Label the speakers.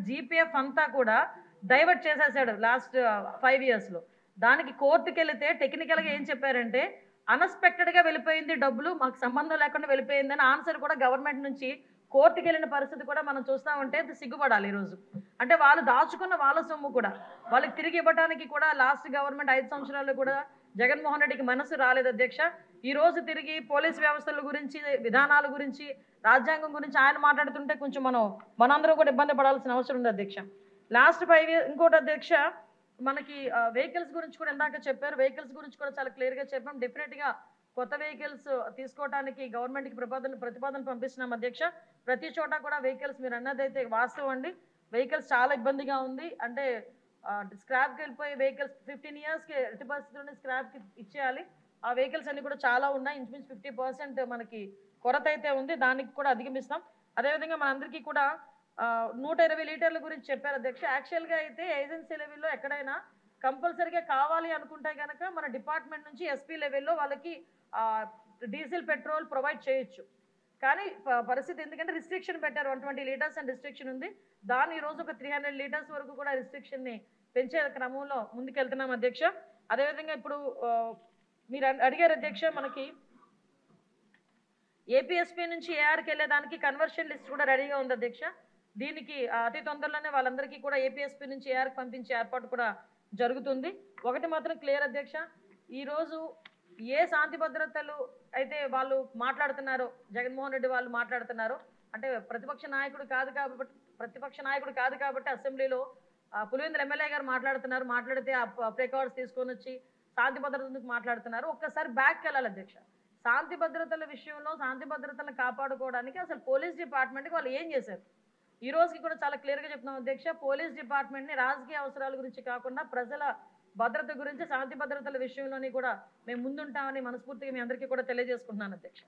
Speaker 1: GPF అంతా కూడా divert చేసేసాడు లాస్ట్ 5 years లో. దానికి కోర్టుకి వెళితే టెక్నికల్గా ఏం చెప్పారంటే అన్ఎక్స్పెక్టెడ్గా వెళ్ళిపోయింది, డబ్బులు మాకు సంబంధం లేకుండా వెళ్ళిపోయిందని ఆన్సర్ కూడా గవర్నమెంట్ నుంచి కోర్టుకి వెళ్ళిన పరిస్థితి కూడా మనం చూస్తూ ఉంటే సిగ్గుపడాలి ఈరోజు. అంటే వాళ్ళు దాచుకున్న వాళ్ళ సొమ్ము కూడా వాళ్ళకి తిరిగి ఇవ్వడానికి కూడా లాస్ట్ గవర్నమెంట్ 5 సంవత్సరాలు కూడా జగన్మోహన్ రెడ్డికి మనసు రాలేదు అధ్యక్ష. ఈ రోజు తిరిగి పోలీస్ వ్యవస్థల గురించి, విధానాల గురించి, రాజ్యాంగం గురించి ఆయన మాట్లాడుతుంటే కొంచెం మనందరం కూడా ఇబ్బంది పడాల్సిన అవసరం ఉంది అధ్యక్ష. లాస్ట్ 5 years ఇంకోటి అధ్యక్ష, మనకి వెహికల్స్ గురించి కూడా ఇందాక చెప్పారు. వెహికల్స్ గురించి కూడా చాలా క్లియర్గా చెప్పాం. డెఫినెట్గా కొత్త వెహికల్స్ తీసుకోవడానికి గవర్నమెంట్కి ప్రతిపాదన పంపిస్తున్నాం అధ్యక్ష. ప్రతి చోట కూడా వెహికల్స్ మీరు అన్నదైతే వాస్తవం అండి. వెహికల్స్ చాలా ఇబ్బందిగా ఉంది. అంటే స్క్రాప్కి వెళ్ళిపోయే వెహికల్స్ 15 yearsకి ఎట్టి పరిస్థితుల్లోనే స్క్రాప్కి ఇచ్చేయాలి. ఆ వెహికల్స్ అన్ని కూడా చాలా ఉన్నాయి. ఇంచుమించు 50% మనకి కొరత అయితే ఉంది. దానికి కూడా అధిగమిస్తాం. అదేవిధంగా మనందరికీ కూడా 120 లీటర్ల గురించి చెప్పారు అధ్యక్ష. యాక్చువల్గా అయితే ఏజెన్సీ లెవెల్లో ఎక్కడైనా కంపల్సరీగా కావాలి అనుకుంటే కనుక మన డిపార్ట్మెంట్ నుంచి ఎస్పీ లెవెల్లో వాళ్ళకి డీజిల్, పెట్రోల్ ప్రొవైడ్ చేయొచ్చు. కానీ పరిస్థితి ఎందుకంటే రిస్ట్రిక్షన్ పెట్టారు, 120 liters అని రిస్ట్రిక్షన్ ఉంది. దాన్ని ఈరోజు ఒక 300 liters వరకు కూడా రిస్ట్రిక్షన్ని పెంచే క్రమంలో ముందుకెళ్తున్నాం అధ్యక్ష. అదేవిధంగా ఇప్పుడు మీరు అడిగారు అధ్యక్ష, మనకి ఏపీఎస్పీ నుంచి ఏఆర్కి వెళ్ళేదానికి కన్వర్షన్ లిస్ట్ కూడా రెడీగా ఉంది అధ్యక్ష. దీనికి అతి తొందరలోనే వాళ్ళందరికీ కూడా ఏపీఎస్పీ నుంచి ఏఆర్కి పంపించే ఏర్పాటు కూడా జరుగుతుంది. ఒకటి మాత్రం క్లియర్ అధ్యక్ష, ఈరోజు ఏ శాంతి భద్రతలు అయితే వాళ్ళు మాట్లాడుతున్నారో, జగన్మోహన్ రెడ్డి వాళ్ళు మాట్లాడుతున్నారో, అంటే ప్రతిపక్ష నాయకుడు కాదు కాబట్టి అసెంబ్లీలో పులివెందుల ఎమ్మెల్యే గారు మాట్లాడితే ఆ రికార్డ్స్ తీసుకొని వచ్చి శాంతి భద్రతలకు మాట్లాడుతున్నారు. ఒక్కసారి బ్యాక్కి వెళ్ళాలి అధ్యక్ష. శాంతి భద్రతల విషయంలో శాంతి భద్రతలను కాపాడుకోవడానికి అసలు పోలీస్ డిపార్ట్మెంట్కి వాళ్ళు ఏం చేశారు? ఈ రోజుకి కూడా చాలా క్లియర్గా చెప్తున్నాం అధ్యక్ష. పోలీస్ డిపార్ట్మెంట్ని రాజకీయ అవసరాల గురించి కాకుండా ప్రజల భద్రత గురించి, శాంతి భద్రతల విషయంలోని కూడా మేము ముందుంటామని మనస్ఫూర్తిగా మీ అందరికీ కూడా తెలియజేసుకుంటున్నాను అధ్యక్ష.